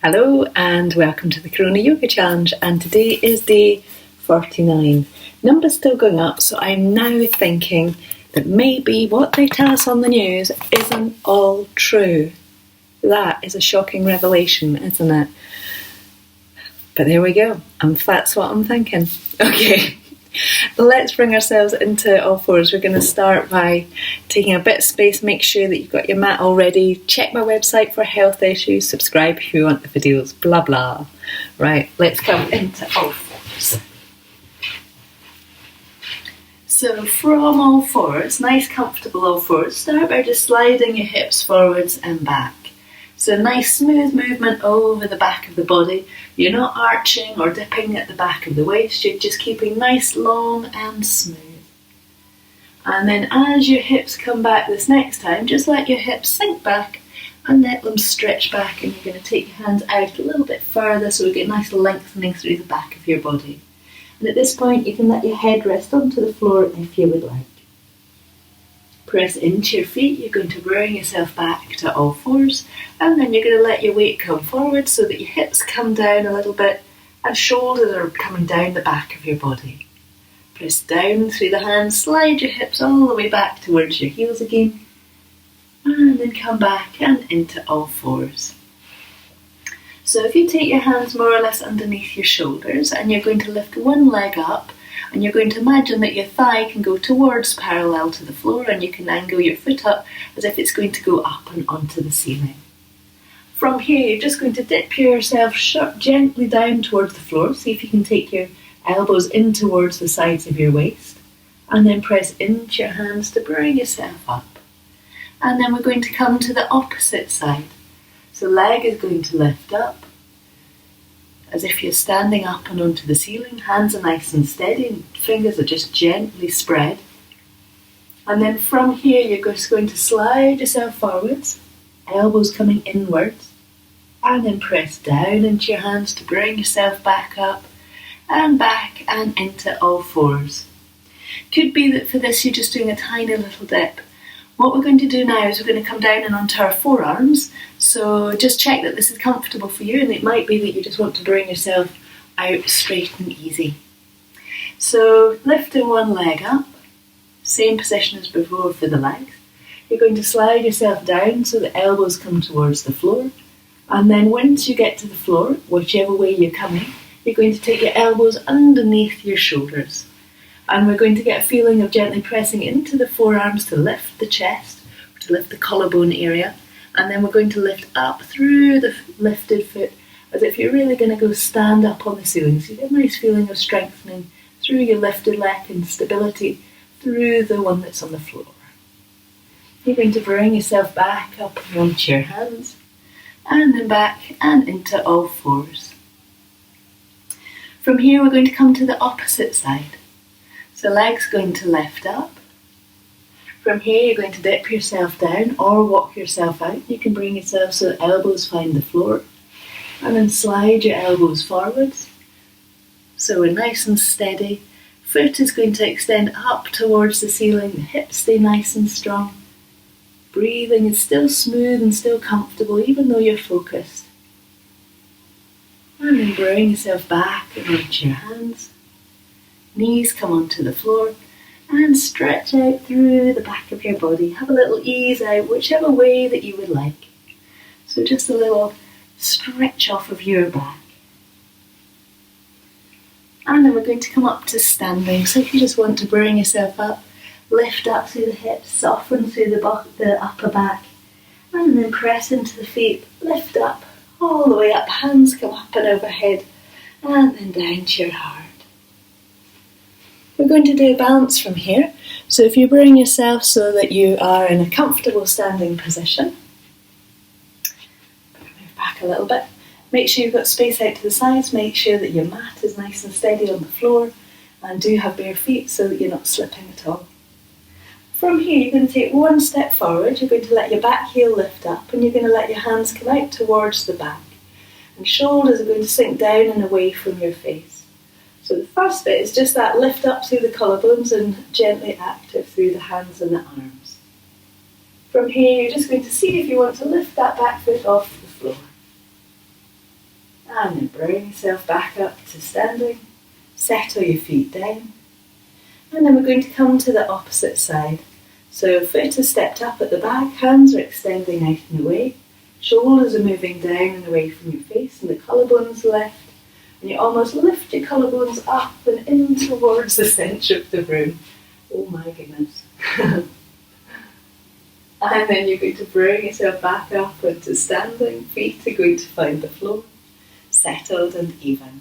Hello and welcome to the Corona Yoga Challenge, and today is day 49. Numbers still going up, so I'm now thinking that maybe what they tell us on the news isn't all true. That is a shocking revelation, isn't it? But there we go, that's what I'm thinking. Okay, let's bring ourselves into all fours. We're going to start by taking a bit of space. Make sure that you've got your mat all ready. Check my website for health issues. Subscribe if you want the videos. Blah blah. Right, let's come into all fours. So from all fours, nice comfortable all fours, start by just sliding your hips forwards and back. So nice smooth movement over the back of the body. You're not arching or dipping at the back of the waist, you're just keeping nice, long and smooth. And then as your hips come back this next time, just let your hips sink back and let them stretch back, and you're going to take your hands out a little bit further so we get nice lengthening through the back of your body. And at this point you can let your head rest onto the floor if you would like. Press into your feet, you're going to bring yourself back to all fours, and then you're going to let your weight come forward so that your hips come down a little bit and shoulders are coming down the back of your body. Press down through the hands, slide your hips all the way back towards your heels again, and then come back and into all fours. So if you take your hands more or less underneath your shoulders and you're going to lift one leg up, and you're going to imagine that your thigh can go towards parallel to the floor, and you can angle your foot up as if it's going to go up and onto the ceiling. From here, you're just going to dip yourself gently down towards the floor. See if you can take your elbows in towards the sides of your waist, and then press into your hands to bring yourself up. And then we're going to come to the opposite side. So leg is going to lift up, as if you're standing up and onto the ceiling. Hands are nice and steady and fingers are just gently spread. And then from here you're just going to slide yourself forwards, elbows coming inwards, and then press down into your hands to bring yourself back up and into all fours. Could be that for this you're just doing a tiny little dip. What we're going to do now is we're going to come down and onto our forearms, so just check that this is comfortable for you, and it might be that you just want to bring yourself out straight and easy. So lifting one leg up, same position as before for the legs. You're going to slide yourself down so the elbows come towards the floor, and then once you get to the floor, whichever way you're coming, you're going to take your elbows underneath your shoulders. And we're going to get a feeling of gently pressing into the forearms to lift the chest, to lift the collarbone area, and then we're going to lift up through the lifted foot as if you're really going to go stand up on the ceiling. So you get a nice feeling of strengthening through your lifted leg and stability through the one that's on the floor. You're going to bring yourself back up onto your hands, and then back and into all fours. From here we're going to come to the opposite side. So legs going to lift up. From here you're going to dip yourself down or walk yourself out. You can bring yourself so the elbows find the floor, and then slide your elbows forwards. So we're nice and steady. Foot is going to extend up towards the ceiling. The hips stay nice and strong. Breathing is still smooth and still comfortable even though you're focused. And then bring yourself back and onto your hands. Knees come onto the floor and stretch out through the back of your body. Have a little ease out whichever way that you would like. So just a little stretch off of your back. And then we're going to come up to standing. So if you just want to bring yourself up, lift up through the hips, soften through the upper back, and then press into the feet, lift up, all the way up, hands come up and overhead, and then down to your heart. We're going to do a balance from here. So if you bring yourself so that you are in a comfortable standing position, move back a little bit. Make sure you've got space out to the sides. Make sure that your mat is nice and steady on the floor, and do have bare feet so that you're not slipping at all. From here you're going to take one step forward. You're going to let your back heel lift up, and you're going to let your hands come out towards the back, and shoulders are going to sink down and away from your face. So the first bit is just that lift up through the collarbones and gently active through the hands and the arms. From here you're just going to see if you want to lift that back foot off the floor. And then bring yourself back up to standing. Settle your feet down. And then we're going to come to the opposite side. So foot is stepped up at the back, hands are extending out and away, shoulders are moving down and away from your face, and the collarbones left. And you almost lift your collarbones up and in towards the centre of the room. Oh my goodness. And then you're going to bring yourself back up into standing. Feet are going to find the floor, settled and even.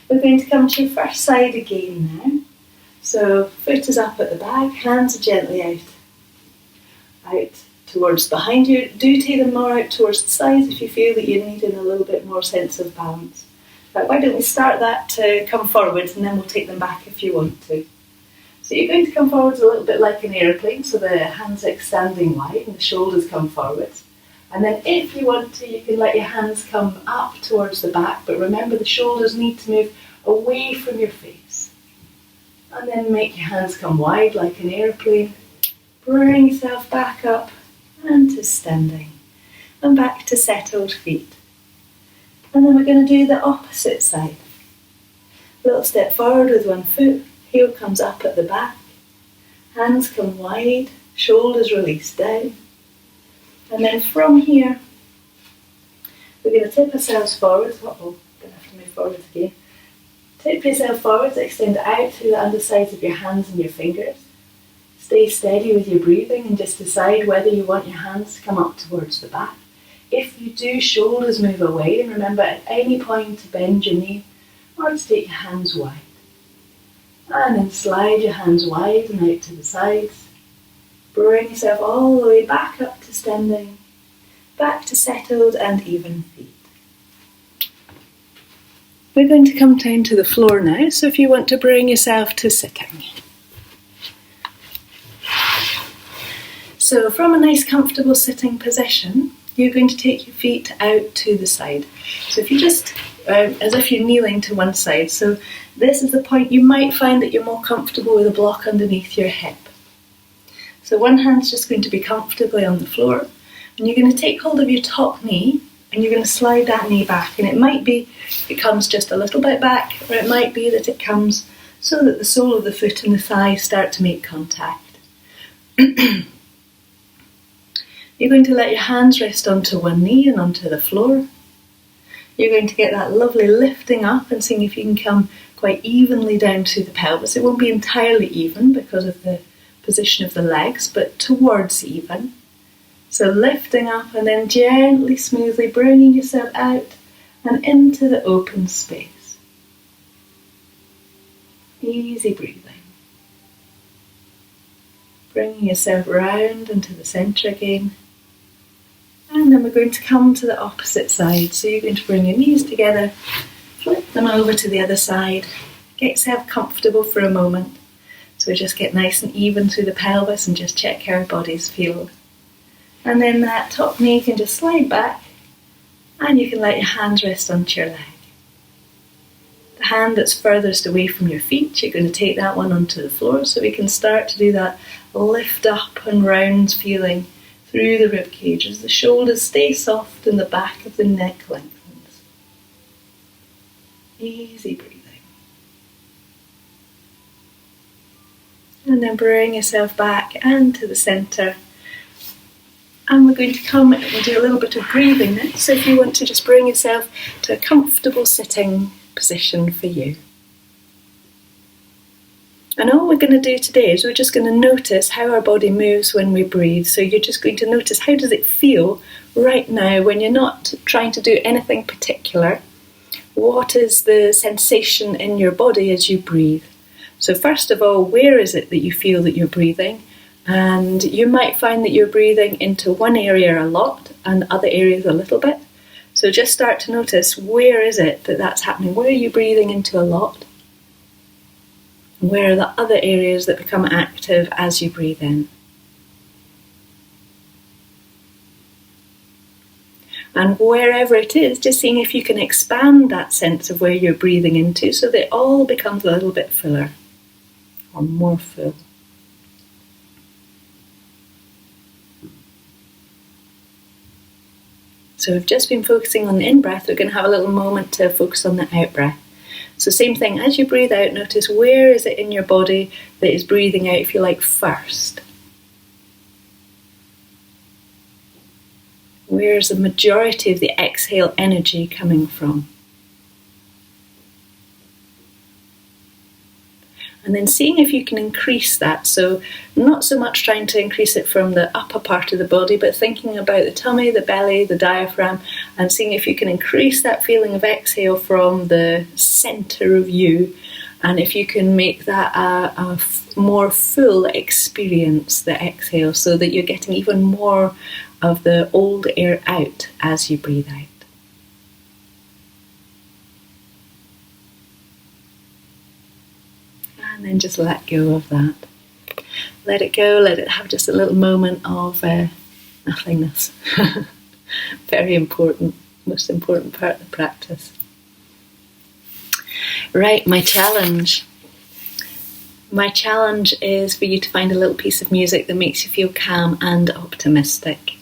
We're going to come to your first side again now. So foot is up at the back, hands are gently out towards behind you. Do take them more out towards the sides if you feel that you're needing a little bit more sense of balance. But why don't we start that to come forwards, and then we'll take them back if you want to. So you're going to come forwards a little bit like an aeroplane, so the hands are extending wide and the shoulders come forwards. And then if you want to, you can let your hands come up towards the back, but remember the shoulders need to move away from your face. And then make your hands come wide like an aeroplane. Bring yourself back up and to standing. And back to settled feet. And then we're going to do the opposite side. A little step forward with one foot. Heel comes up at the back. Hands come wide. Shoulders release down. And then from here, we're going to tip ourselves forwards. Going to have to move forwards again. Tip yourself forwards, extend out through the undersides of your hands and your fingers. Stay steady with your breathing and just decide whether you want your hands to come up towards the back. If you do, shoulders move away, and remember at any point to bend your knee or to take your hands wide. And then slide your hands wide and out to the sides. Bring yourself all the way back up to standing, back to settled and even feet. We're going to come down to the floor now, so if you want to bring yourself to sitting. So from a nice comfortable sitting position, you're going to take your feet out to the side. So if you just, as if you're kneeling to one side, so this is the point you might find that you're more comfortable with a block underneath your hip. So one hand's just going to be comfortably on the floor, and you're going to take hold of your top knee, and you're going to slide that knee back, and it might be it comes just a little bit back, or it might be that it comes so that the sole of the foot and the thigh start to make contact. You're going to let your hands rest onto one knee and onto the floor. You're going to get that lovely lifting up and seeing if you can come quite evenly down to the pelvis. It won't be entirely even because of the position of the legs, but towards even. So lifting up and then gently, smoothly bringing yourself out and into the open space. Easy breathing. Bringing yourself round into the centre again. And then we're going to come to the opposite side. So you're going to bring your knees together, flip them over to the other side, get yourself comfortable for a moment. So we just get nice and even through the pelvis and just check how our bodies feel. And then that top knee can just slide back and you can let your hands rest onto your leg. The hand that's furthest away from your feet, you're going to take that one onto the floor so we can start to do that lift up and round feeling through the rib cage as the shoulders stay soft and the back of the neck lengthens. Easy breathing. And then bring yourself back and to the centre. And we're going to come and do a little bit of breathing now. So if you want to just bring yourself to a comfortable sitting position for you. And all we're going to do today is we're just going to notice how our body moves when we breathe. So you're just going to notice how does it feel right now when you're not trying to do anything particular. What is the sensation in your body as you breathe? So first of all, where is it that you feel that you're breathing? And you might find that you're breathing into one area a lot and other areas a little bit. So just start to notice where is it that that's happening? Where are you breathing into a lot? Where are the other areas that become active as you breathe in? And wherever it is, just seeing if you can expand that sense of where you're breathing into so that it all becomes a little bit fuller or more full. So we've just been focusing on the in-breath. We're going to have a little moment to focus on the out-breath. So same thing, as you breathe out, notice where is it in your body that is breathing out, if you like, first. Where's the majority of the exhale energy coming from? And then seeing if you can increase that. So not so much trying to increase it from the upper part of the body, but thinking about the tummy, the belly, the diaphragm, and seeing if you can increase that feeling of exhale from the centre of you. And if you can make that a more full experience, the exhale, so that you're getting even more of the old air out as you breathe out. And then just let go of that. Let it go, let it have just a little moment of nothingness. Very important, most important part of the practice. Right, my challenge. My challenge is for you to find a little piece of music that makes you feel calm and optimistic.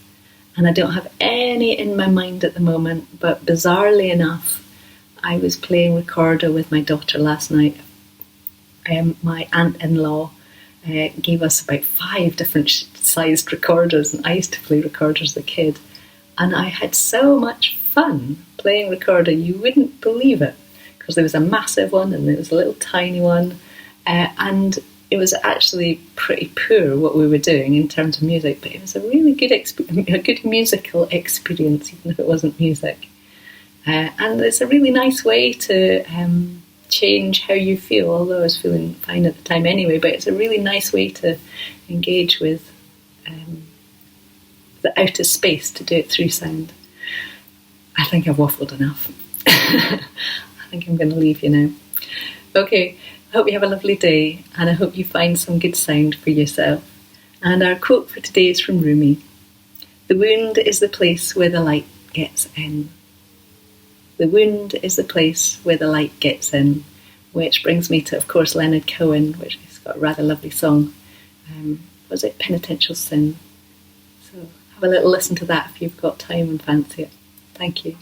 And I don't have any in my mind at the moment, but bizarrely enough, I was playing recorder with my daughter last night. My aunt-in-law gave us about 5 different sized recorders, and I used to play recorders as a kid. And I had so much fun playing recorder, you wouldn't believe it. Because there was a massive one and there was a little tiny one. And it was actually pretty poor what we were doing in terms of music, but it was a really good a good musical experience, even if it wasn't music. And it's a really nice way to change how you feel, although I was feeling fine at the time anyway, but it's a really nice way to engage with the outer space, to do it through sound. I think I've waffled enough. I think I'm going to leave you now. Okay, I hope you have a lovely day, and I hope you find some good sound for yourself. And our quote for today is from Rumi. The wound is the place where the light gets in. The wound is the place where the light gets in. Which brings me to, of course, Leonard Cohen, which has got a rather lovely song. Was it Penitential Sin? So have a little listen to that if you've got time and fancy it. Thank you.